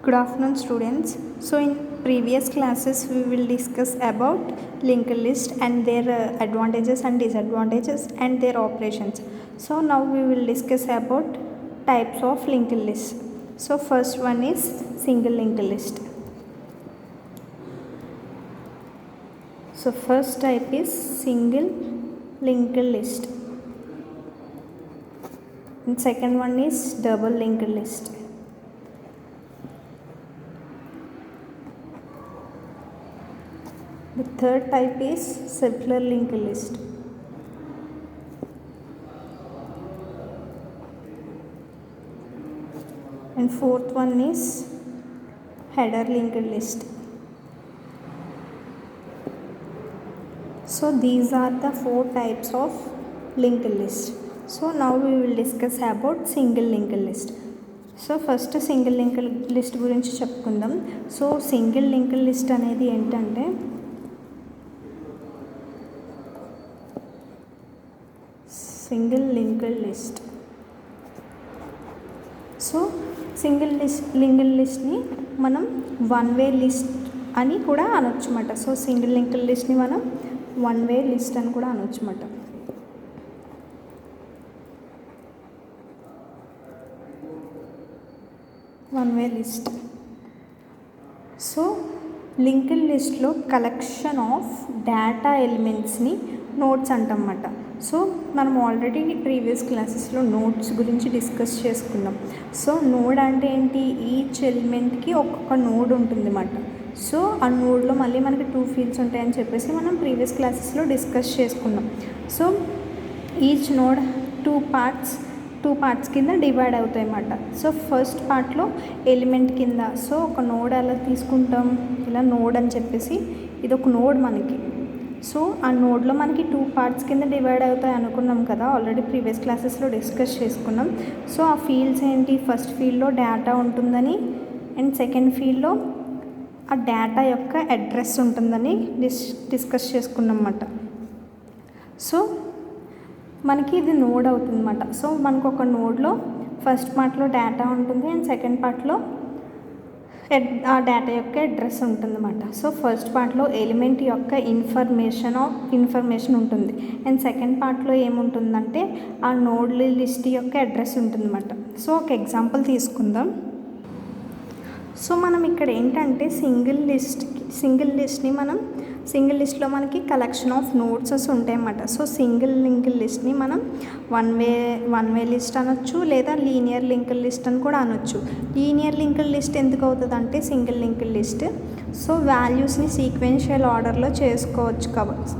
Good afternoon, students. So in previous classes we will discuss about linked list and their advantages and disadvantages and their operations. So now we will discuss about types of linked list. So first one is single linked list. So first type is single linked list. And second one is double linked list. The third type is circular linked list. And fourth one is header linked list. So these are the four types of linked list. So now we will discuss about single linked list. So first single linked list గురించి చెప్పుకుందాం. So single linked list అనేది ఏంటంటే single linked list. So linked లిస్ట్ని మనం one way list అని కూడా అనొచ్చు అన్నమాట. సో సింగిల్ లింక్డ్ లిస్ట్ని మనం వన్ వే లిస్ట్ అని కూడా అనొచ్చు అన్నమాట. One way list. So linked లిస్ట్లో కలెక్షన్ ఆఫ్ డేటా ఎలిమెంట్స్ని నోట్స్ అంటమాట. సో మనం ఆల్రెడీ ప్రీవియస్ క్లాసెస్లో నోట్స్ గురించి డిస్కస్ చేసుకున్నాం. సో నోడ్ అంటే ఏంటి, ఈచ్ ఎలిమెంట్కి ఒక్కొక్క నోడ్ ఉంటుంది అన్నమాట. సో ఆ నోడ్లో మళ్ళీ మనకి 2 ఫీల్డ్స్ ఉంటాయని చెప్పేసి మనం ప్రీవియస్ క్లాసెస్లో డిస్కస్ చేసుకున్నాం. So each node two parts కింద డివైడ్ అవుతాయి అన్నమాట. సో ఫస్ట్ పార్ట్లో ఎలిమెంట్ కింద, సో ఒక నోడ్ అలా తీసుకుంటాం, ఇలా నోడ్ అని చెప్పేసి ఇది ఒక నోడ్ మనకి. సో ఆ నోడ్లో మనకి 2 పార్ట్స్ కింద డివైడ్ అవుతాయి అనుకున్నాం కదా, ఆల్రెడీ ప్రీవియస్ క్లాసెస్లో డిస్కస్ చేసుకున్నాం. సో ఆ ఫీల్డ్స్ ఏంటి, ఫస్ట్ ఫీల్డ్లో డేటా ఉంటుందని అండ్ సెకండ్ ఫీల్డ్లో ఆ డేటా యొక్క అడ్రస్ ఉంటుందని డిస్కస్ చేసుకున్నాం అన్నమాట. సో మనకి ఇది నోడ్ అవుతుంది అన్నమాట. సో మనకు ఒక నోడ్లో ఫస్ట్ పార్ట్లో డేటా ఉంటుంది అండ్ సెకండ్ పార్ట్లో ఆ డేటా యొక్క అడ్రస్ ఉంటుంది అన్నమాట. సో ఫస్ట్ పార్ట్లో ఎలిమెంట్ యొక్క ఇన్ఫర్మేషన్ ఉంటుంది అండ్ సెకండ్ పార్ట్లో ఏముంటుందంటే ఆ నోడ్ లిస్ట్ యొక్క అడ్రస్ ఉంటుంది అన్నమాట. సో ఒక ఎగ్జాంపుల్ తీసుకుందాం. సో మనం ఇక్కడ ఏంటంటే సింగిల్ లిస్ట్లో మనకి కలెక్షన్ ఆఫ్ నోట్స్ ఉంటాయి అన్నమాట. సో సింగిల్ లింక్డ్ లిస్ట్ని మనం వన్ వే లిస్ట్ అనొచ్చు, లేదా లీనియర్ లింక్డ్ లిస్ట్ అని కూడా అనొచ్చు. లీనియర్ లింక్డ్ లిస్ట్ ఎందుకు అవుతుంది అంటే సింగిల్ లింక్డ్ లిస్ట్ సో వాల్యూస్ని సీక్వెన్షియల్ ఆర్డర్లో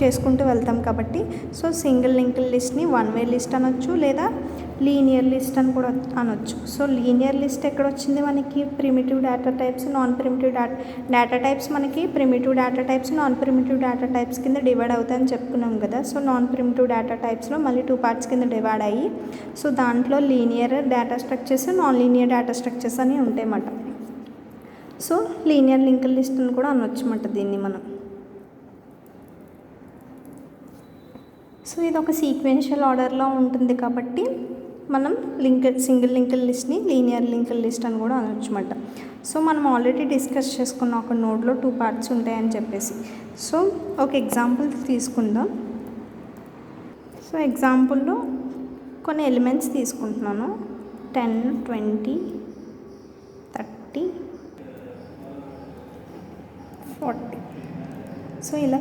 చేసుకుంటూ వెళ్తాం కాబట్టి సో సింగిల్ లింక్డ్ లిస్ట్ని వన్ వే లిస్ట్ అనొచ్చు, లేదా లీనియర్ లిస్ట్ అని కూడా అనొచ్చు. సో లీనియర్ లిస్ట్ ఎక్కడ వచ్చింది మనకి, primitive data types, non primitive data types మనకి primitive data types, non primitive data types కింద డివైడ్ అవుతాయని చెప్పుకున్నాం కదా. సో నాన్ ప్రిమిటివ్ డేటా టైప్స్లో మళ్ళీ 2 పార్ట్స్ కింద డివైడ్ అయ్యి సో దాంట్లో linear data structures, non linear data structures అని ఉంటాయి అన్నమాట. సో లీనియర్ లింక్డ్ లిస్ట్ అని కూడా అనొచ్చు అన్నమాట దీన్ని మనం. సో ఇది ఒక సీక్వెన్షియల్ ఆర్డర్లో ఉంటుంది కాబట్టి మనం సింగిల్ లింక్డ్ లిస్ట్ని లీనియర్ లింక్డ్ లిస్ట్ అని కూడా అనొచ్చు అన్నమాట. సో మనం ఆల్రెడీ డిస్కస్ చేసుకున్న ఒక నోడ్లో 2 పార్ట్స్ ఉంటాయని చెప్పేసి. సో ఒక ఎగ్జాంపుల్ తీసుకుందాం. సో ఎగ్జాంపుల్లో కొన్ని ఎలిమెంట్స్ తీసుకుంటున్నాను, 10, 20, 30, 40. సో ఇలా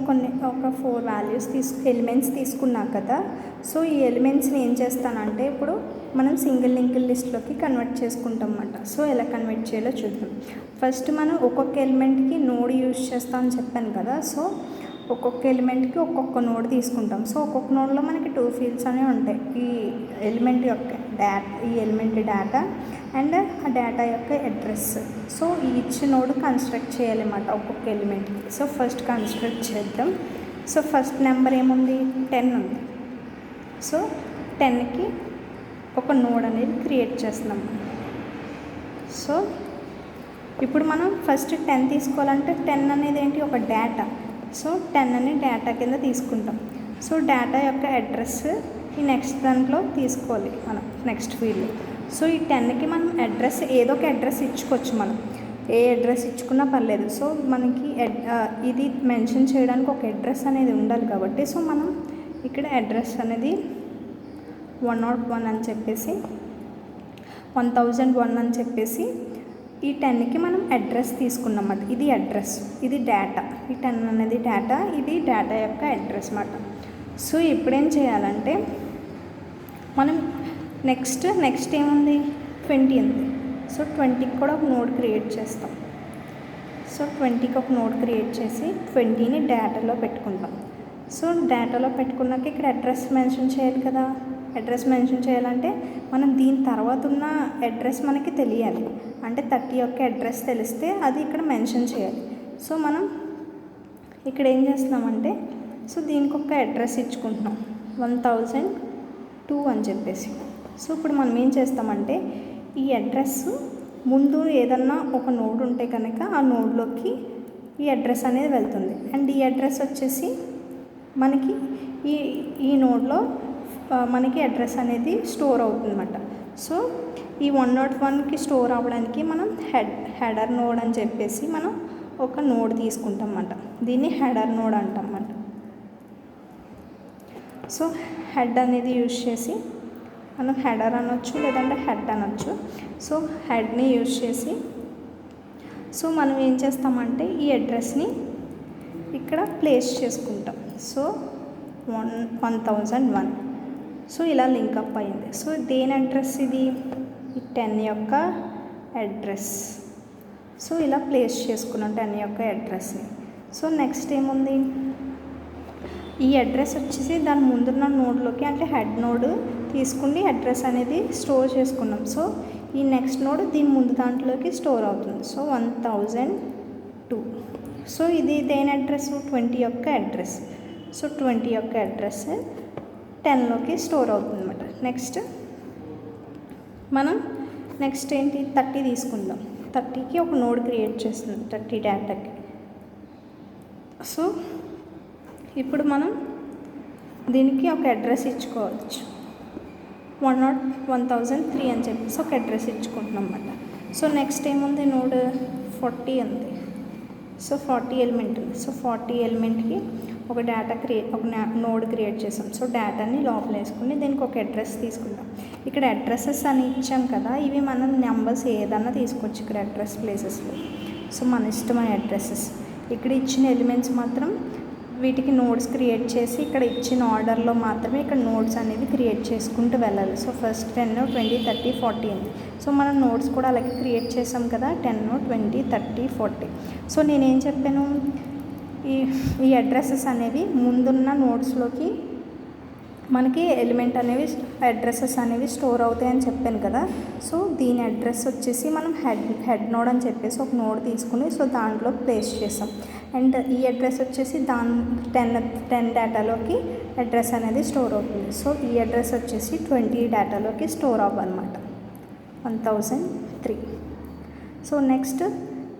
ఒక 4 వాల్యూస్ ఎలిమెంట్స్ తీసుకున్నా కదా. సో ఈ ఎలిమెంట్స్ని ఏం చేస్తానంటే ఇప్పుడు మనం సింగిల్ లింక్డ్ లిస్ట్లోకి కన్వర్ట్ చేసుకుంటాం అన్నమాట. సో ఎలా కన్వర్ట్ చేయాలో చూద్దాం. ఫస్ట్ మనం ఒక్కొక్క ఎలిమెంట్కి నోడ్ యూజ్ చేస్తామని చెప్పాను కదా. సో ఒక్కొక్క ఎలిమెంట్కి ఒక్కొక్క నోడ్ తీసుకుంటాం. సో ఒక్కొక్క నోడ్లో మనకి 2 ఫీల్డ్స్ అనేవి ఉంటాయి, ఈ ఎలిమెంట్ యొక్క ఈ ఎలిమెంట్ డేటా అండ్ ఆ డేటా యొక్క address. So each node construct చేయాలన్నమాట ఒక్కొక్క ఎలిమెంట్కి. సో ఫస్ట్ కన్స్ట్రక్ట్ చేద్దాం. సో ఫస్ట్ నెంబర్ ఏముంది, 10 ఉంది. సో 10కి ఒక నోడ్ అనేది క్రియేట్ చేస్తున్నాం. సో ఇప్పుడు మనం ఫస్ట్ 10 తీసుకోవాలంటే 10 అనేది ఏంటి, ఒక డేటా. సో 10 అనే డేటా కింద తీసుకుంటాం. సో డేటా యొక్క అడ్రస్ ఈ నెక్స్ట్ దాంట్లో తీసుకోవాలి మనం నెక్స్ట్ ఫీల్డ్లో. సో ఈ 10కి మనం అడ్రస్ ఏదో ఒక అడ్రస్ ఇచ్చుకోవచ్చు మనం. ఏ అడ్రస్ ఇచ్చుకున్నా పర్లేదు. సో మనకి ఇది మెన్షన్ చేయడానికి ఒక అడ్రస్ అనేది ఉండాలి కాబట్టి సో మనం ఇక్కడ అడ్రస్ అనేది 101 అని చెప్పేసి 1001 అని చెప్పేసి ఈ 10కి మనం అడ్రస్ తీసుకున్నమాట. ఇది అడ్రస్, ఇది డేటా, ఈ 10 అనేది డేటా, ఇది డేటా యొక్క అడ్రస్ అన్నమాట. సో ఇప్పుడేం చేయాలంటే మనం నెక్స్ట్ ఏముంది 20 ఉంది. సో 20కి కూడా ఒక నోడ్ క్రియేట్ చేస్తాం. సో 20కి ఒక నోడ్ క్రియేట్ చేసి 20ని డేటాలో పెట్టుకుంటాం. సో డేటాలో పెట్టుకున్నాక ఇక్కడ అడ్రస్ మెన్షన్ చేయాలి కదా. అడ్రస్ మెన్షన్ చేయాలంటే మనం దీని తర్వాత ఉన్న అడ్రస్ మనకి తెలియాలి. అంటే 30 యొక్క అడ్రస్ తెలిస్తే అది ఇక్కడ మెన్షన్ చేయాలి. సో మనం ఇక్కడ ఏం చేస్తున్నామంటే సో దీనికి ఒక అడ్రస్ ఇచ్చుకుంటున్నాం 1002 అని చెప్పేసి. సో ఇప్పుడు మనం ఏం చేస్తామంటే ఈ అడ్రస్ ముందు ఏదన్నా ఒక నోడ్ ఉంటే కనుక ఆ నోడ్లోకి ఈ అడ్రస్ అనేది వెళ్తుంది. అండ్ ఈ అడ్రస్ వచ్చేసి మనకి ఈ నోడ్లో మనకి అడ్రస్ అనేది స్టోర్ అవుతుంది అన్నమాట. సో ఈ 101కి స్టోర్ అవ్వడానికి మనం హెడర్ నోడ్ అని చెప్పేసి మనం ఒక నోడ్ తీసుకుంటాం అన్నమాట. దీన్ని హెడర్ నోడ్ అంటాం అన్నమాట. సో హెడ్ అనేది యూజ్ చేసి మనం హెడర్ అనొచ్చు లేదంటే హెడ్ అనొచ్చు. సో హెడ్ని యూజ్ చేసి సో మనం ఏం చేస్తామంటే ఈ అడ్రస్ని ఇక్కడ ప్లేస్ చేసుకుంటాం. సో 1001 సో ఇలా లింకప్ అయింది. సో దేని అడ్రస్ ఇది ఈ 10 యొక్క అడ్రస్. సో ఇలా ప్లేస్ చేసుకున్నాం 10 యొక్క అడ్రస్ని. సో నెక్స్ట్ ఏముంది ఈ అడ్రస్ వచ్చేసి దాని ముందున్న నోడ్లోకి అంటే హెడ్ నోడ్ తీసుకుని అడ్రస్ అనేది స్టోర్ చేసుకున్నాం. సో ఈ నెక్స్ట్ నోడ్ దీని ముందు దాంట్లోకి స్టోర్ అవుతుంది. సో 1002. సో ఇది దేని అడ్రస్ 20 యొక్క అడ్రస్. సో 20 యొక్క అడ్రస్ 10లోకి స్టోర్ అవుతుంది అన్నమాట. మనం నెక్స్ట్ ఏంటి 30 తీసుకుందాం. 30కి ఒక నోడ్ క్రియేట్ చేస్తుంది 30 డేటాకి. సో ఇప్పుడు మనం దీనికి ఒక అడ్రస్ ఇచ్చుకోవచ్చు 1003 అని చెప్పేసి ఒక అడ్రస్ ఇచ్చుకుంటున్నాం అన్నమాట. సో నెక్స్ట్ ఏముంది నోడ్ 40 ఉంది. సో 40 ఎలిమెంట్ ఉంది. సో 40 ఎలిమెంట్కి ఒక నోడ్ క్రియేట్ చేసాం. సో డేటాని లోపల వేసుకుని దీనికి ఒక అడ్రస్ తీసుకుంటాం. ఇక్కడ అడ్రసెస్ అని ఇచ్చాం కదా, ఇవి మనం నెంబర్స్ ఏదన్నా తీసుకోవచ్చు ఇక్కడ అడ్రస్ ప్లేసెస్లో. సో మన ఇష్టమైన అడ్రసెస్ ఇక్కడ ఇచ్చిన ఎలిమెంట్స్ మాత్రం వీటికి నోడ్స్ క్రియేట్ చేసి ఇక్కడ ఇచ్చిన ఆర్డర్లో మాత్రమే ఇక్కడ నోడ్స్ అనేవి క్రియేట్ చేసుకుంటూ వెళ్ళాలి. సో ఫస్ట్ 10, 20, 30, 40 ఉంది. సో మనం నోడ్స్ కూడా అలాగే క్రియేట్ చేసాం కదా 10, 20, 30, 40. సో నేనేం చెప్పాను ఈ అడ్రసెస్ అనేవి ముందున్న నోడ్స్లోకి మనకి అడ్రసెస్ అనేవి స్టోర్ అవుతాయని చెప్పాను కదా. సో దీని అడ్రస్ వచ్చేసి మనం హెడ్ నోడ్ అని చెప్పేసి ఒక నోడ్ తీసుకుని సో దాంట్లో ప్లేస్ చేసాం. అండ్ ఈ అడ్రస్ వచ్చేసి 10 డేటాలోకి అడ్రస్ అనేది స్టోర్ అవుతుంది. సో ఈ అడ్రస్ వచ్చేసి 20 డేటాలోకి స్టోర్ అవ్వాలన్నమాట 1003. సో నెక్స్ట్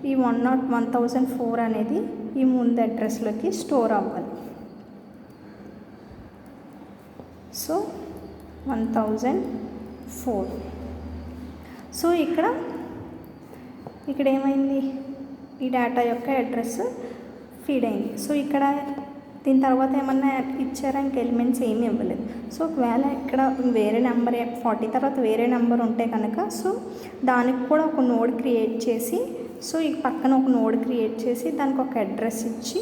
ఈ 1004 అనేది ఈ ముందు అడ్రస్లోకి స్టోర్ అవ్వాలి. సో 1004. సో ఇక్కడ ఏమైంది ఈ డేటా యొక్క అడ్రస్ ఫీడ్ అయింది. సో ఇక్కడ దీని తర్వాత ఏమన్నా ఇచ్చారా ఇంకా ఎలిమెంట్స్ ఏమీ ఇవ్వలేదు. సో ఒకవేళ ఇక్కడ వేరే నెంబర్ 40 తర్వాత వేరే నెంబర్ ఉంటే కనుక సో దానికి కూడా ఒక నోడ్ క్రియేట్ చేసి సో ఈ పక్కన ఒక నోడ్ క్రియేట్ చేసి దానికి ఒక అడ్రస్ ఇచ్చి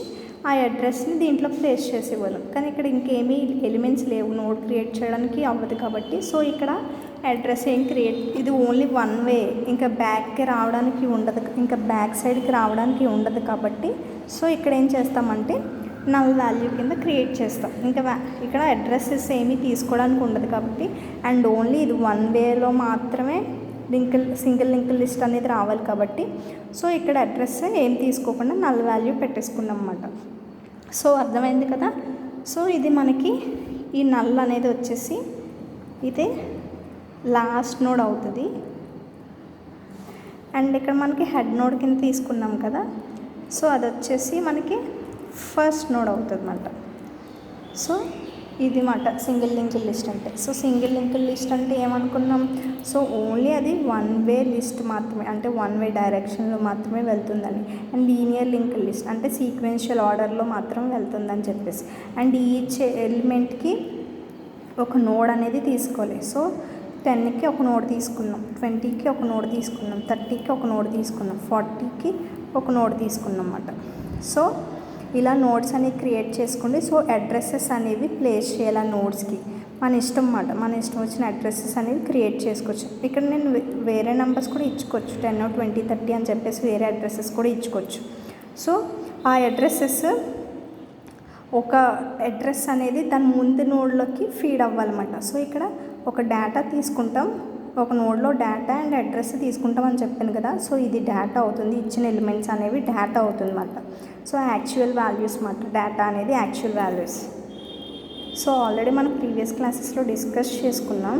ఆ అడ్రస్ని దీంట్లో ప్లేస్ చేసేవాళ్ళం. కానీ ఇక్కడ ఇంకేమీ ఎలిమెంట్స్ లేవు నోడ్ క్రియేట్ చేయడానికి అవ్వదు కాబట్టి సో ఇక్కడ అడ్రస్ ఇది ఓన్లీ వన్ వే, ఇంకా బ్యాక్కి రావడానికి ఉండదు, ఇంకా బ్యాక్ సైడ్కి రావడానికి ఉండదు కాబట్టి సో ఇక్కడ ఏం చేస్తామంటే నల్ వాల్యూ కింద క్రియేట్ చేస్తాం. ఇంకా ఇక్కడ అడ్రస్సెస్ ఏమీ తీసుకోవడానికి ఉండదు కాబట్టి అండ్ ఓన్లీ ఇది వన్ వేలో మాత్రమే సింగిల్ లింక్ లిస్ట్ అనేది రావాలి కాబట్టి సో ఇక్కడ అడ్రస్ ఏం తీసుకోకుండా నల్ వాల్యూ పెట్టేసుకున్నాం అన్నమాట. సో అర్థమైంది కదా. సో ఇది మనకి ఈ నల్ అనేది వచ్చేసి ఇదే లాస్ట్ నోడ్ అవుతుంది. అండ్ ఇక్కడ మనకి హెడ్ నోడ్ కింద తీసుకున్నాం కదా సో అది వచ్చేసి మనకి ఫస్ట్ నోడ్ అవుతుంది అన్నమాట. సో ఇది మాట సింగిల్ లింక్డ్ లిస్ట్ అంటే. సో సింగిల్ లింక్డ్ లిస్ట్ అంటే ఏమనుకున్నాం, సో ఓన్లీ అది వన్ వే లిస్ట్ మాత్రమే, అంటే వన్ వే డైరెక్షన్లో మాత్రమే వెళ్తుందని. అండ్ లీనియర్ లింక్డ్ లిస్ట్ అంటే సీక్వెన్షియల్ ఆర్డర్లో మాత్రం వెళ్తుందని చెప్పేసి. అండ్ ఈచ్ ఎలిమెంట్కి ఒక నోడ్ అనేది తీసుకోవాలి. సో 10కి ఒక నోడ్ తీసుకున్నాం, 20కి ఒక నోడ్ తీసుకున్నాం, 30కి ఒక నోడ్ తీసుకున్నాం, 40కి ఒక నోడ్ తీసుకున్నాం అన్నమాట. సో ఇలా నోడ్స్ అనేవి క్రియేట్ చేసుకోండి. సో అడ్రసెస్ అనేవి ప్లేస్ చేయాలి ఆ నోడ్స్కి, మన ఇష్టం అన్నమాట. మన ఇష్టం వచ్చిన అడ్రసెస్ అనేవి క్రియేట్ చేసుకోవచ్చు. ఇక్కడ నేను వేరే నెంబర్స్ కూడా ఇచ్చుకోవచ్చు, 10, 20, 30 అని చెప్పేసి వేరే అడ్రసెస్ కూడా ఇచ్చుకోవచ్చు. సో ఆ అడ్రసెస్ ఒక అడ్రస్ అనేది దాని ముందు నోడ్లోకి ఫీడ్ అవ్వాలన్నమాట. సో ఇక్కడ ఒక డేటా తీసుకుంటాం, ఒక నోడ్లో డేటా అండ్ అడ్రస్ తీసుకుంటాం అని చెప్పాను కదా. సో ఇది డేటా అవుతుంది, ఇచ్చిన ఎలిమెంట్స్ అనేవి డేటా అవుతుంది అన్నమాట. సో యాక్చువల్ వాల్యూస్ అన్నమాట, డేటా అనేది యాక్చువల్ వాల్యూస్. సో ఆల్రెడీ మనం ప్రీవియస్ క్లాసెస్లో డిస్కస్ చేసుకున్నాం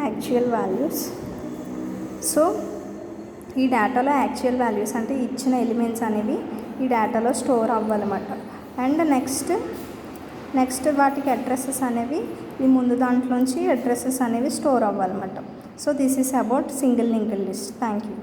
యాక్చువల్ వాల్యూస్. సో ఈ డేటాలో యాక్చువల్ వాల్యూస్ అంటే ఇచ్చిన ఎలిమెంట్స్ అనేవి ఈ డేటాలో స్టోర్ అవ్వాలన్నమాట. అండ్ నెక్స్ట్ వాటికి అడ్రసెస్ అనేవి ఈ ముందు దాంట్లోంచి అడ్రసెస్ అనేవి స్టోర్ అవ్వాలన్నమాట. So this is about single linked list. Thank you.